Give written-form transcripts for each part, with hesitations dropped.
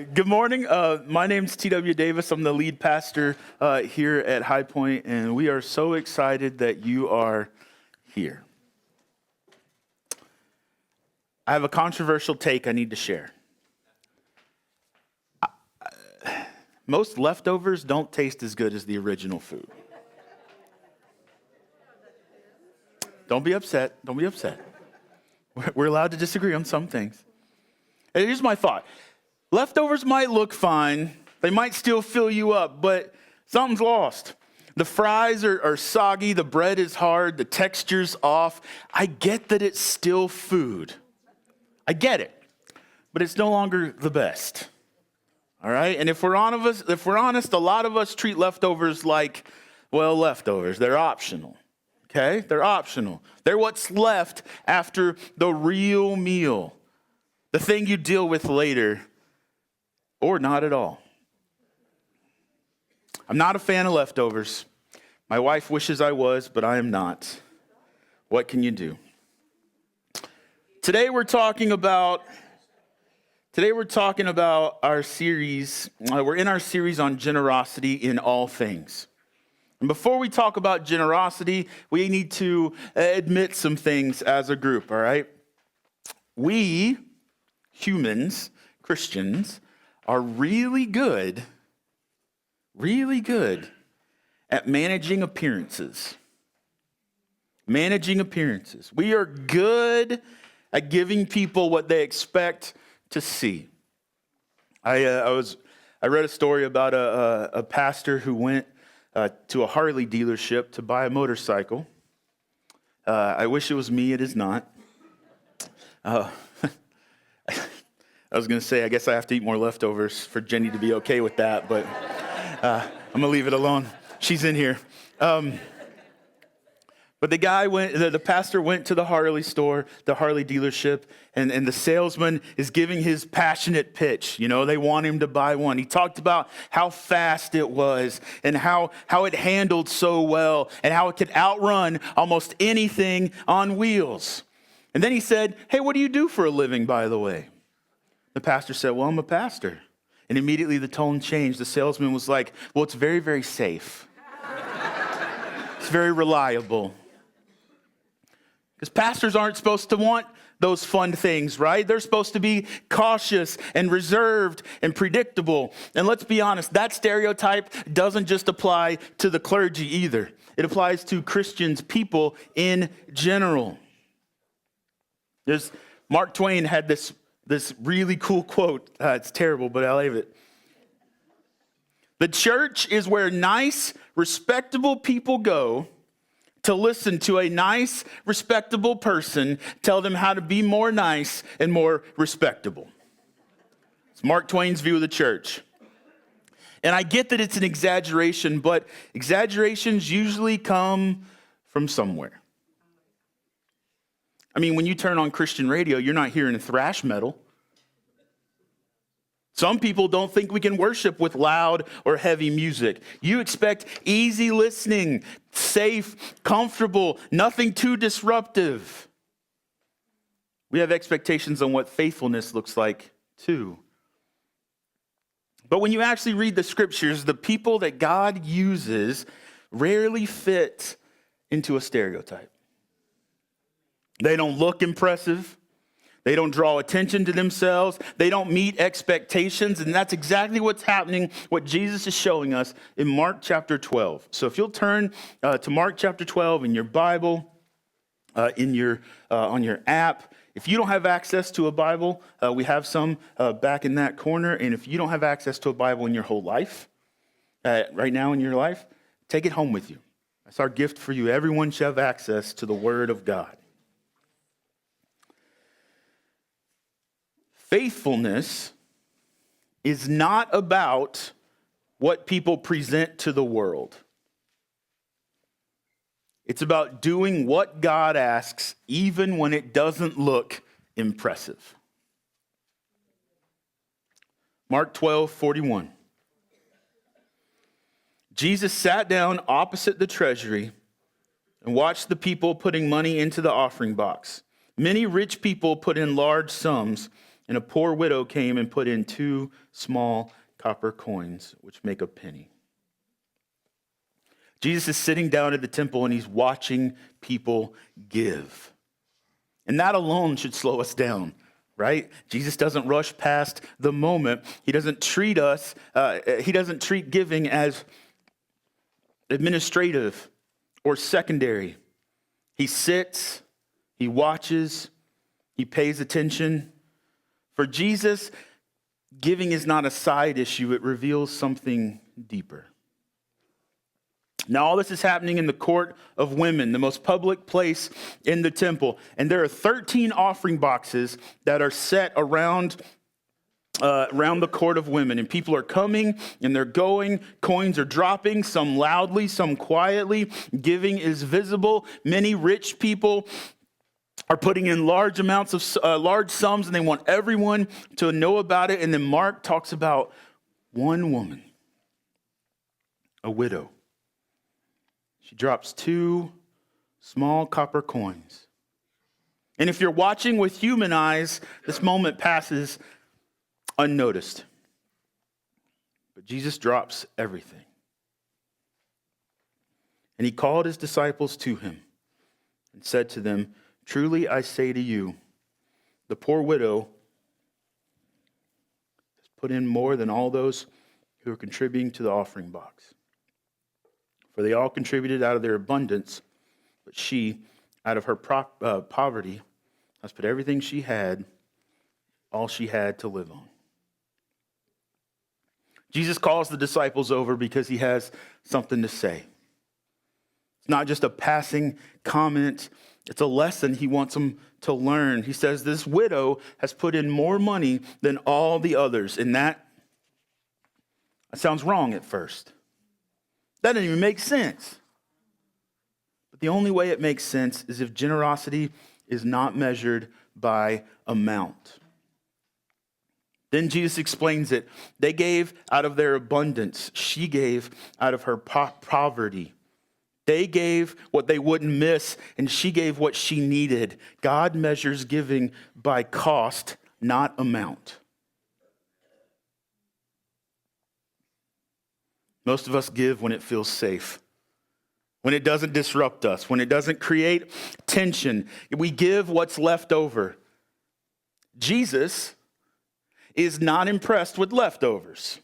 Good morning. My name's T.W. Davis. I'm the lead pastor here at Highpoint, and we are so excited that you are here. I have a controversial take I need to share. Most leftovers don't taste as good as the original food. Don't be upset. Don't be upset. We're allowed to disagree on some things. And here's my thought. Leftovers might look fine. They might still fill you up, but something's lost. The fries are soggy. The bread is hard. The texture's off. I get that it's still food. I get it. But it's no longer the best. All right? And if we're honest, a lot of us treat leftovers like, well, leftovers. They're optional. Okay? They're optional. They're what's left after the real meal. The thing you deal with later. Or not at all. I'm not a fan of leftovers. My wife wishes I was, but I am not. What can you do? Today we're talking about our series. We're in our series on generosity in all things. And before we talk about generosity, we need to admit some things as a group, all right? We, humans, Christians, are really good at managing appearances. Managing appearances. We are good at giving people what they expect to see. I read a story about a pastor who went to a Harley dealership to buy a motorcycle. I wish it was me. It is not. I was going to say, I guess I have to eat more leftovers for Jenny to be okay with that, but I'm going to leave it alone. She's in here. But the pastor went to the Harley store, the Harley dealership, and the salesman is giving his passionate pitch. You know, they want him to buy one. He talked about how fast it was and how it handled so well and how it could outrun almost anything on wheels. And then he said, hey, what do you do for a living, by the way? The pastor said, well, I'm a pastor. And immediately the tone changed. The salesman was like, well, it's very, very safe. It's very reliable. Because pastors aren't supposed to want those fun things, right? They're supposed to be cautious and reserved and predictable. And let's be honest, that stereotype doesn't just apply to the clergy either. It applies to Christians, people in general. Mark Twain had this really cool quote. It's terrible, but I love it. The church is where nice, respectable people go to listen to a nice, respectable person tell them how to be more nice and more respectable. It's Mark Twain's view of the church. And I get that it's an exaggeration, but exaggerations usually come from somewhere. I mean, when you turn on Christian radio, you're not hearing thrash metal. Some people don't think we can worship with loud or heavy music. You expect easy listening, safe, comfortable, nothing too disruptive. We have expectations on what faithfulness looks like, too. But when you actually read the scriptures, the people that God uses rarely fit into a stereotype. They don't look impressive. They don't draw attention to themselves. They don't meet expectations. And that's exactly what's happening, what Jesus is showing us in Mark chapter 12. So if you'll turn to Mark chapter 12 in your Bible, on your app. If you don't have access to a Bible, we have some back in that corner. And if you don't have access to a Bible in your whole life, right now in your life, take it home with you. That's our gift for you. Everyone should have access to the Word of God. Faithfulness is not about what people present to the world. It's about doing what God asks, even when it doesn't look impressive. Mark 12:41. Jesus sat down opposite the treasury and watched the people putting money into the offering box. Many rich people put in large sums, And a poor widow came and put in 2 small copper coins, which make a penny. Jesus is sitting down at the temple and he's watching people give. And that alone should slow us down, right? Jesus doesn't rush past the moment. He doesn't treat giving as administrative or secondary. He sits, he watches, he pays attention. For Jesus, giving is not a side issue, it reveals something deeper. Now, all this is happening in the court of women, the most public place in the temple. And there are 13 offering boxes that are set around the court of women. And people are coming and they're going. Coins are dropping, some loudly, some quietly. Giving is visible. Many rich people are putting in large amounts of large sums, and they want everyone to know about it. And then Mark talks about one woman, a widow. She drops 2 small copper coins. And if you're watching with human eyes, this moment passes unnoticed. But Jesus drops everything. And he called his disciples to him and said to them, "Truly I say to you, the poor widow has put in more than all those who are contributing to the offering box. For they all contributed out of their abundance, but she, out of her poverty, has put everything she had, all she had to live on." Jesus calls the disciples over because he has something to say. It's not just a passing comment. It's a lesson he wants them to learn. He says this widow has put in more money than all the others. And that sounds wrong at first. That doesn't even make sense. But the only way it makes sense is if generosity is not measured by amount. Then Jesus explains it. They gave out of their abundance. She gave out of her poverty. They gave what they wouldn't miss, and she gave what she needed. God measures giving by cost, not amount. Most of us give when it feels safe, when it doesn't disrupt us, when it doesn't create tension. We give what's left over. Jesus is not impressed with leftovers.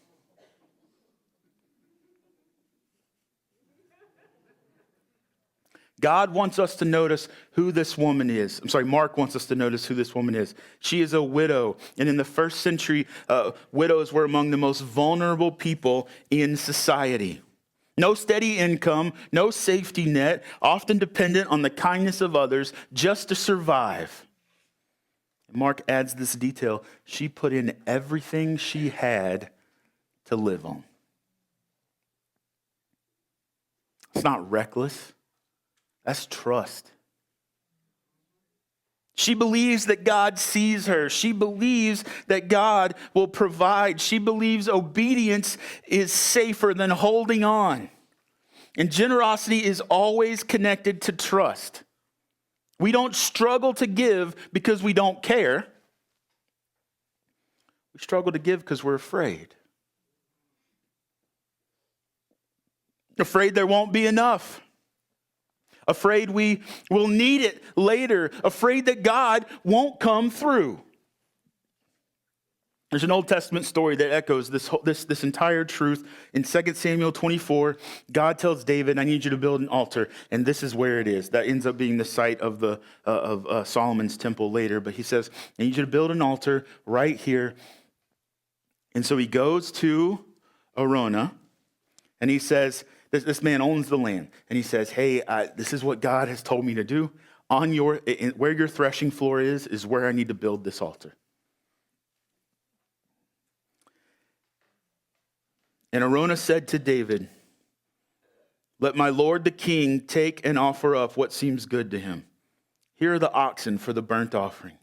God wants us to notice who this woman is. Mark wants us to notice who this woman is. She is a widow. And in the first century, widows were among the most vulnerable people in society. No steady income, no safety net, often dependent on the kindness of others just to survive. Mark adds this detail. She put in everything she had to live on. It's not reckless. That's trust. She believes that God sees her. She believes that God will provide. She believes obedience is safer than holding on. And generosity is always connected to trust. We don't struggle to give because we don't care. We struggle to give because we're afraid. Afraid there won't be enough. Afraid we will need it later. Afraid that God won't come through. There's an Old Testament story that echoes this entire truth. In 2 Samuel 24, God tells David, "I need you to build an altar." And this is where it is. That ends up being the site of Solomon's temple later. But he says, "I need you to build an altar right here." And so he goes to Araunah and he says, this man owns the land. And he says, "Hey, this is what God has told me to do. Where your threshing floor is where I need to build this altar." And Araunah said to David, "Let my lord the king take and offer up what seems good to him. Here are the oxen for the burnt offering,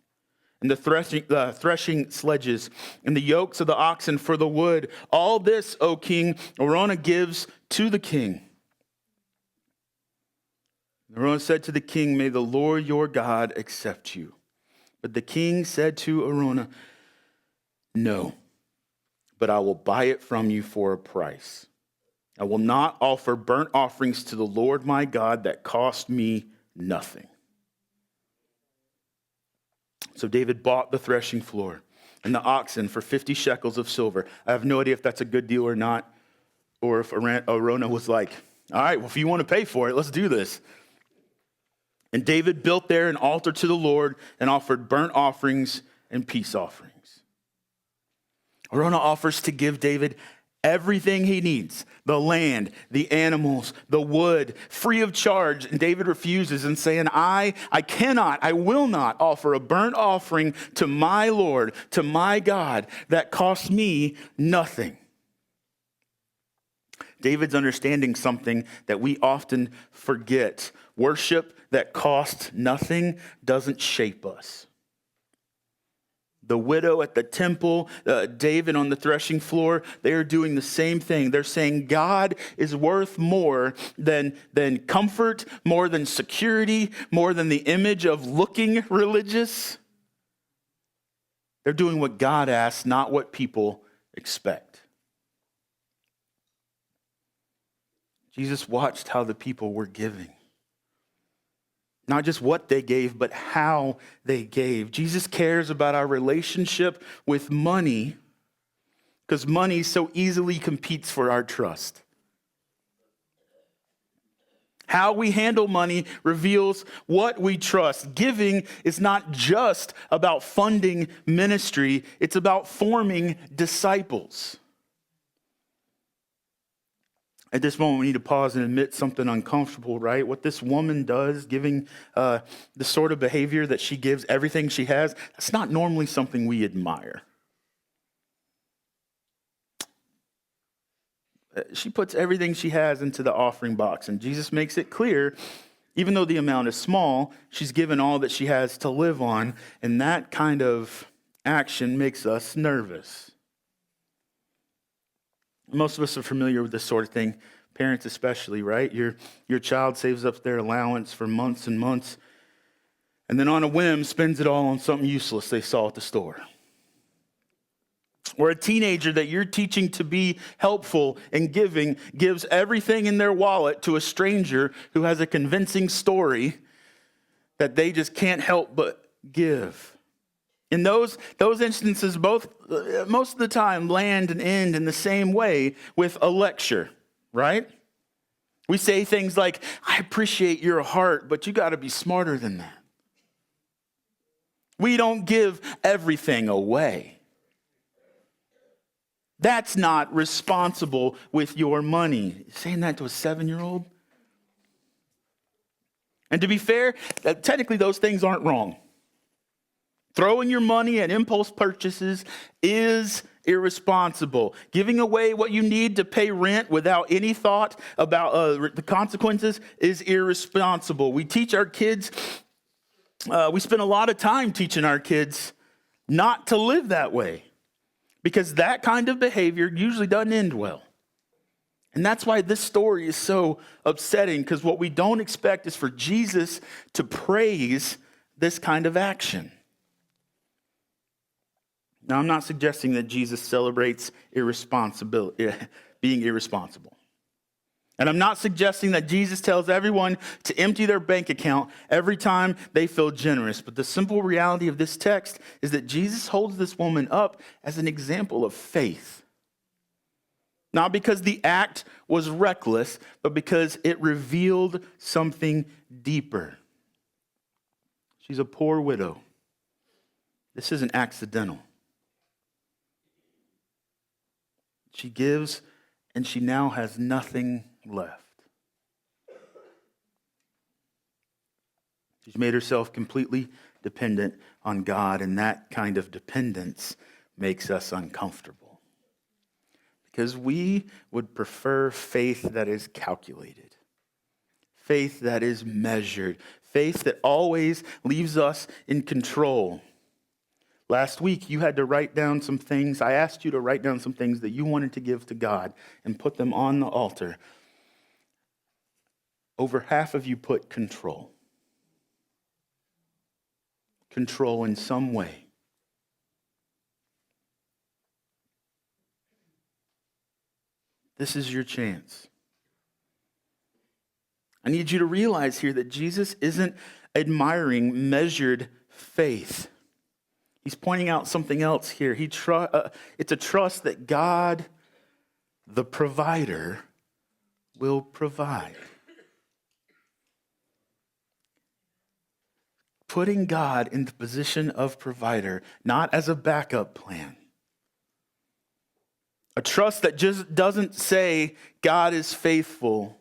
and the threshing sledges, and the yokes of the oxen for the wood. All this, O king," Araunah gives to the king. Araunah said to the king, "May the Lord your God accept you." But the king said to Araunah, No, but I will buy it from you for a price. I will not offer burnt offerings to the Lord my God that cost me nothing. So David bought the threshing floor and the oxen for 50 shekels of silver. I have no idea if that's a good deal or not, or if Arona was like, all right, well, if you want to pay for it, let's do this. And David built there an altar to the Lord and offered burnt offerings and peace offerings. Arona offers to give David everything he needs, the land, the animals, the wood, free of charge. And David refuses and saying, I will not offer a burnt offering to my Lord, to my God, that costs me nothing. David's understanding something that we often forget. Worship that costs nothing doesn't shape us. The widow at the temple, David on the threshing floor, they are doing the same thing. They're saying God is worth more than comfort, more than security, more than the image of looking religious. They're doing what God asks, not what people expect. Jesus watched how the people were giving. Not just what they gave, but how they gave. Jesus cares about our relationship with money because money so easily competes for our trust. How we handle money reveals what we trust. Giving is not just about funding ministry, it's about forming disciples. At this moment, we need to pause and admit something uncomfortable, right? What this woman does, giving the sort of behavior that she gives, everything she has, that's not normally something we admire. She puts everything she has into the offering box, and Jesus makes it clear, even though the amount is small, she's given all that she has to live on, and that kind of action makes us nervous. Most of us are familiar with this sort of thing, parents especially, right? Your child saves up their allowance for months and months, and then on a whim spends it all on something useless they saw at the store. Or a teenager that you're teaching to be helpful and giving gives everything in their wallet to a stranger who has a convincing story that they just can't help but give. In those instances, most of the time land and end in the same way with a lecture, right? We say things like, I appreciate your heart, but you got to be smarter than that. We don't give everything away. That's not responsible with your money. Saying that to a 7-year-old? And to be fair, technically those things aren't wrong. Throwing your money at impulse purchases is irresponsible. Giving away what you need to pay rent without any thought about the consequences is irresponsible. We teach our kids, we spend a lot of time teaching our kids not to live that way because that kind of behavior usually doesn't end well. And that's why this story is so upsetting, because what we don't expect is for Jesus to praise this kind of action. Now, I'm not suggesting that Jesus celebrates being irresponsible. And I'm not suggesting that Jesus tells everyone to empty their bank account every time they feel generous. But the simple reality of this text is that Jesus holds this woman up as an example of faith. Not because the act was reckless, but because it revealed something deeper. She's a poor widow. This isn't accidental. She gives, and she now has nothing left. She's made herself completely dependent on God, and that kind of dependence makes us uncomfortable. Because we would prefer faith that is calculated, faith that is measured, faith that always leaves us in control. Last week, you had to write down some things. I asked you to write down some things that you wanted to give to God and put them on the altar. Over half of you put control. Control in some way. This is your chance. I need you to realize here that Jesus isn't admiring measured faith. He's pointing out something else here. It's a trust that God, the provider, will provide. Putting God in the position of provider, not as a backup plan. A trust that just doesn't say God is faithful,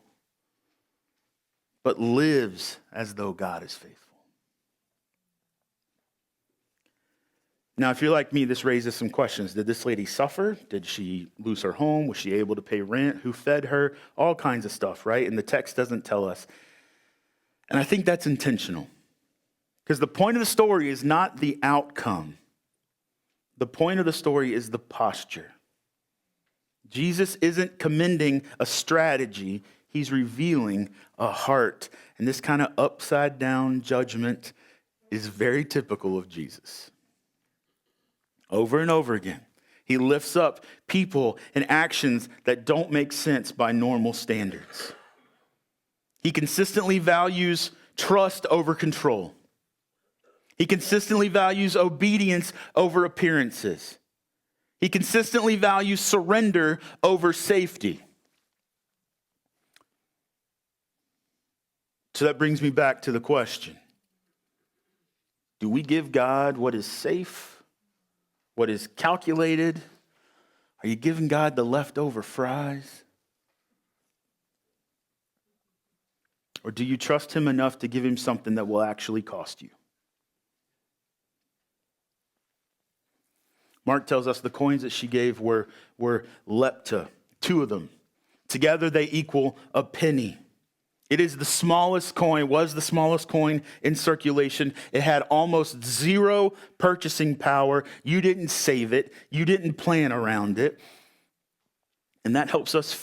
but lives as though God is faithful. Now, if you're like me, this raises some questions. Did this lady suffer? Did she lose her home? Was she able to pay rent? Who fed her? All kinds of stuff, right? And the text doesn't tell us. And I think that's intentional. Because the point of the story is not the outcome. The point of the story is the posture. Jesus isn't commending a strategy. He's revealing a heart. And this kind of upside down judgment is very typical of Jesus. Over and over again, he lifts up people and actions that don't make sense by normal standards. He consistently values trust over control. He consistently values obedience over appearances. He consistently values surrender over safety. So that brings me back to the question. Do we give God what is safe? What is calculated? Are you giving God the leftover fries? Or do you trust him enough to give him something that will actually cost you? Mark tells us the coins that she gave were lepta, 2 of them. Together they equal a penny. It is the smallest coin, was the smallest coin in circulation. It had almost zero purchasing power. You didn't save it. You didn't plan around it. And that helps us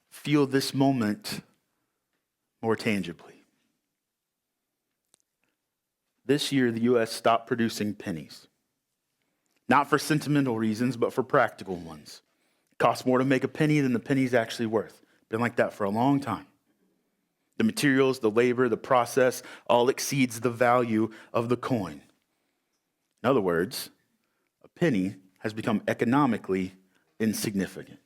feel this moment more tangibly. This year, the U.S. stopped producing pennies. Not for sentimental reasons, but for practical ones. It costs more to make a penny than the penny's actually worth. Been like that for a long time. The materials, the labor, the process all exceeds the value of the coin. In other words, a penny has become economically insignificant.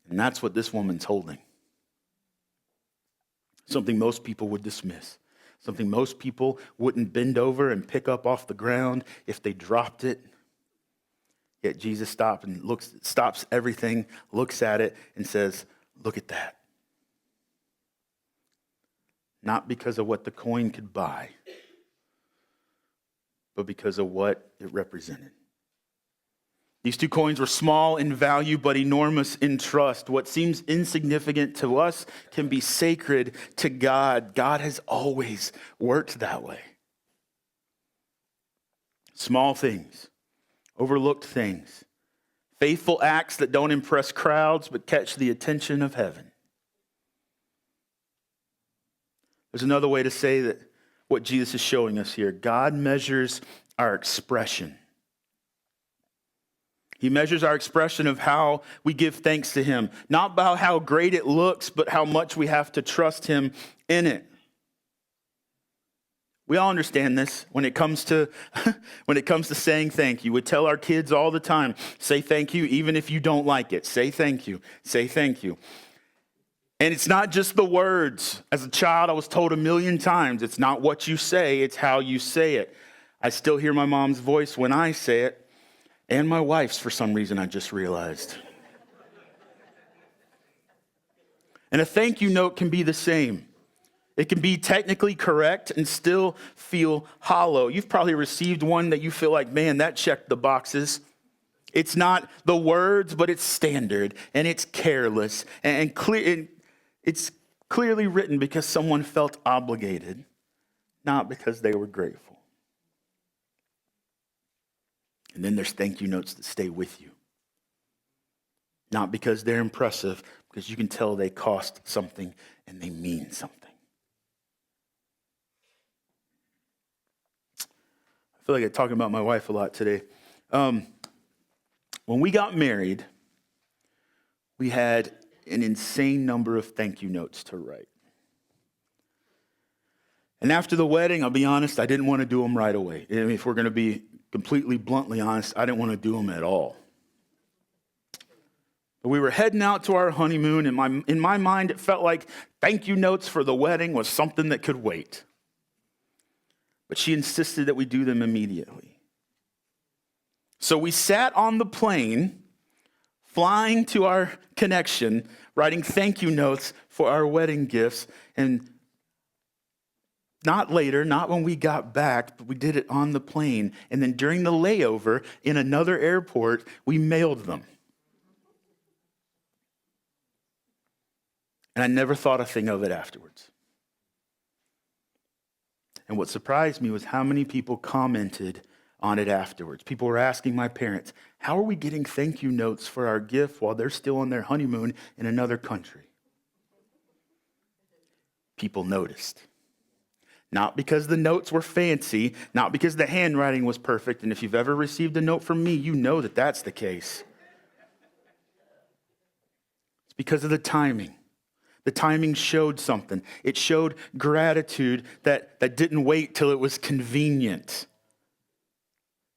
And that's what this woman's holding. Something most people would dismiss. Something most people wouldn't bend over and pick up off the ground if they dropped it. Yet Jesus stops everything, looks at it, and says, look at that. Not because of what the coin could buy, but because of what it represented. These 2 coins were small in value, but enormous in trust. What seems insignificant to us can be sacred to God. God has always worked that way. Small things, overlooked things, faithful acts that don't impress crowds but catch the attention of heaven. There's another way to say that what Jesus is showing us here. God measures our expression. He measures our expression of how we give thanks to him. Not by how great it looks, but how much we have to trust him in it. We all understand this when it comes to saying thank you. We tell our kids all the time, say thank you even if you don't like it. Say thank you. Say thank you. And it's not just the words. As a child, I was told 1,000,000 times, it's not what you say, it's how you say it. I still hear my mom's voice when I say it, and my wife's for some reason, I just realized. And a thank you note can be the same. It can be technically correct and still feel hollow. You've probably received one that you feel like, man, that checked the boxes. It's not the words, but it's standard, and it's careless, and clear. It's clearly written because someone felt obligated, not because they were grateful. And then there's thank you notes that stay with you. Not because they're impressive, because you can tell they cost something and they mean something. I feel like I'm talking about my wife a lot today. When we got married, we had an insane number of thank you notes to write. And after the wedding, I'll be honest, I didn't want to do them right away. I mean, if we're going to be completely bluntly honest, I didn't want to do them at all. But we were heading out to our honeymoon, and in my mind, it felt like thank you notes for the wedding was something that could wait. But she insisted that we do them immediately. So we sat on the plane, flying to our connection, writing thank you notes for our wedding gifts, and not later, not when we got back, but we did it on the plane. And then during the layover in another airport, we mailed them. And I never thought a thing of it afterwards. And what surprised me was how many people commented on it afterwards. People were asking my parents, how are we getting thank you notes for our gift while they're still on their honeymoon in another country? People noticed. Not because the notes were fancy, not because the handwriting was perfect. And if you've ever received a note from me, you know that that's the case. It's because of the timing. The timing showed something. It showed gratitude that didn't wait till it was convenient.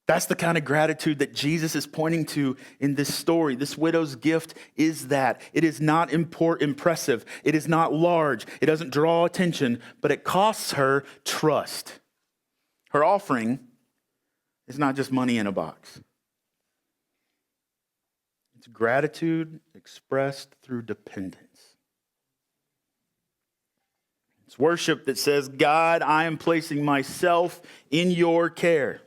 That's the kind of gratitude that Jesus is pointing to in this story. This widow's gift is that. It is not impressive. It is not large. It doesn't draw attention, but it costs her trust. Her offering is not just money in a box. It's gratitude expressed through dependence. It's worship that says, God, I am placing myself in your care.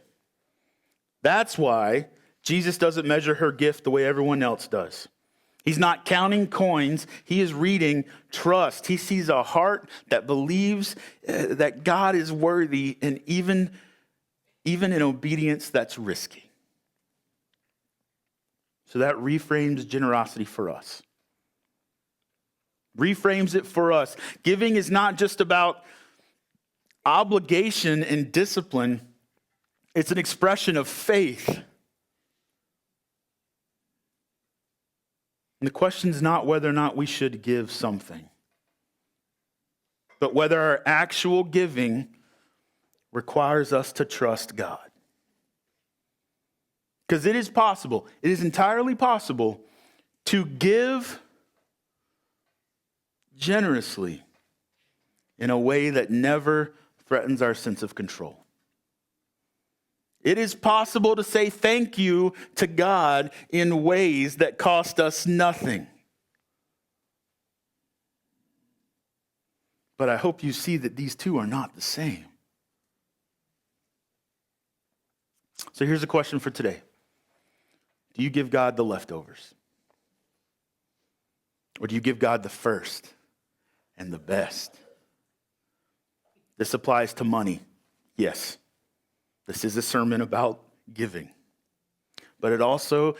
That's why Jesus doesn't measure her gift the way everyone else does. He's not counting coins. He is reading trust. He sees a heart that believes that God is worthy, and even in obedience that's risky. So that reframes generosity for us. Reframes it for us. Giving is not just about obligation and discipline. It's an expression of faith. And the question is not whether or not we should give something, but whether our actual giving requires us to trust God. Because it is possible, it is entirely possible to give generously in a way that never threatens our sense of control. It is possible to say thank you to God in ways that cost us nothing. But I hope you see that these two are not the same. So here's a question for today. Do you give God the leftovers? Or do you give God the first and the best? This applies to money. Yes. This is a sermon about giving. But it also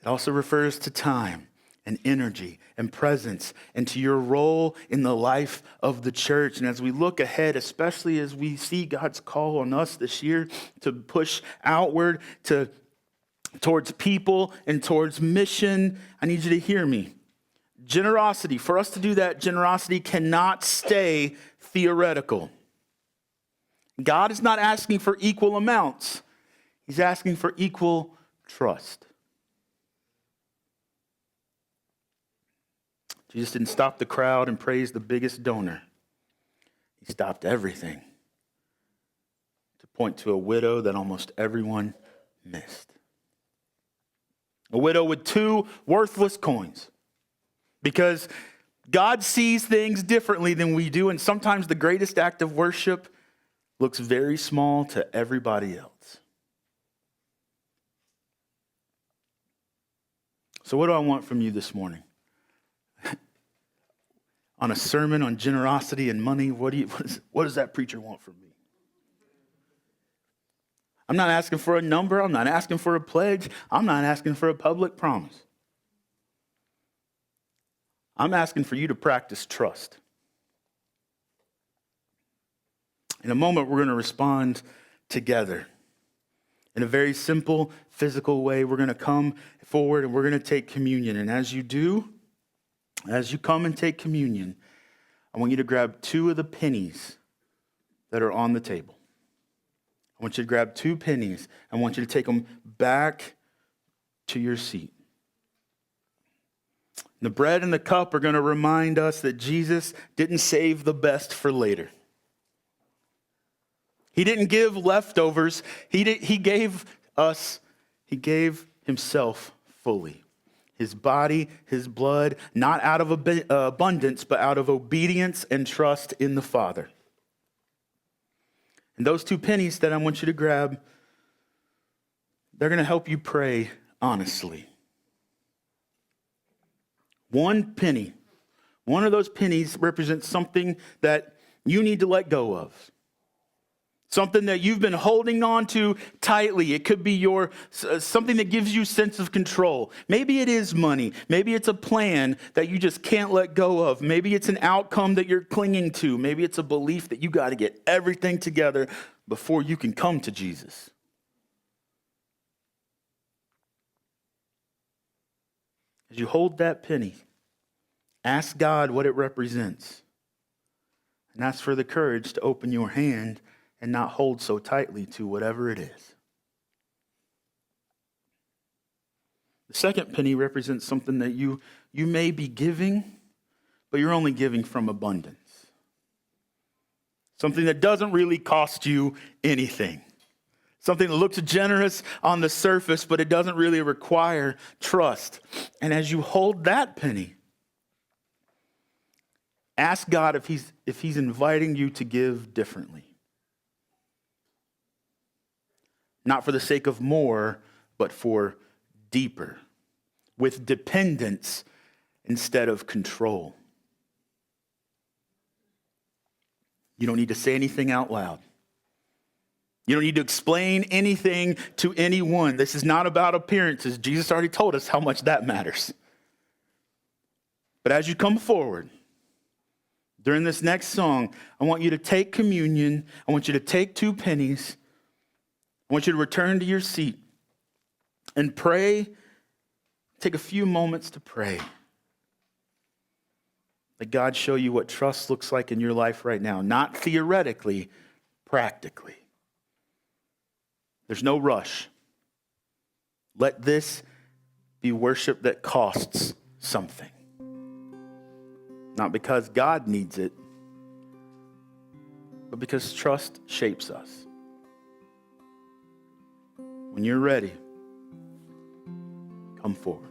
refers to time and energy and presence and to your role in the life of the church. And as we look ahead, especially as we see God's call on us this year to push outward towards people and towards mission, I need you to hear me. Generosity, for us to do that, generosity cannot stay theoretical. God is not asking for equal amounts. He's asking for equal trust. Jesus didn't stop the crowd and praise the biggest donor. He stopped everything to point to a widow that almost everyone missed. A widow with 2 worthless coins. Because God sees things differently than we do, and sometimes the greatest act of worship looks very small to everybody else. So what do I want from you this morning? On a sermon on generosity and money, what does that preacher want from me? I'm not asking for a number. I'm not asking for a pledge. I'm not asking for a public promise. I'm asking for you to practice trust. In a moment, we're going to respond together. In a very simple, physical way, we're going to come forward and we're going to take communion. And as you do, as you come and take communion, I want you to grab 2 of the pennies that are on the table. I want you to grab 2 pennies. I want you to take them back to your seat. The bread and the cup are going to remind us that Jesus didn't save the best for later. He didn't give leftovers. He gave himself fully. His body, his blood, not out of abundance, but out of obedience and trust in the Father. And those 2 pennies that I want you to grab, they're going to help you pray honestly. 1 penny. One of those pennies represents something that you need to let go of. Something that you've been holding on to tightly. It could be something that gives you sense of control. Maybe it is money. Maybe it's a plan that you just can't let go of. Maybe it's an outcome that you're clinging to. Maybe it's a belief that you got to get everything together before you can come to Jesus. As you hold that penny, ask God what it represents. And ask for the courage to open your hand and not hold so tightly to whatever it is. The second penny represents something that you may be giving, but you're only giving from abundance. Something that doesn't really cost you anything. Something that looks generous on the surface, but it doesn't really require trust. And as you hold that penny, ask God if he's inviting you to give differently. Not for the sake of more, but for deeper, with dependence instead of control. You don't need to say anything out loud. You don't need to explain anything to anyone. This is not about appearances. Jesus already told us how much that matters. But as you come forward, during this next song, I want you to take communion. I want you to take 2 pennies. I want you to return to your seat and pray. Take a few moments to pray. Let God show you what trust looks like in your life right now. Not theoretically, practically. There's no rush. Let this be worship that costs something. Not because God needs it, but because trust shapes us. When you're ready, come forward.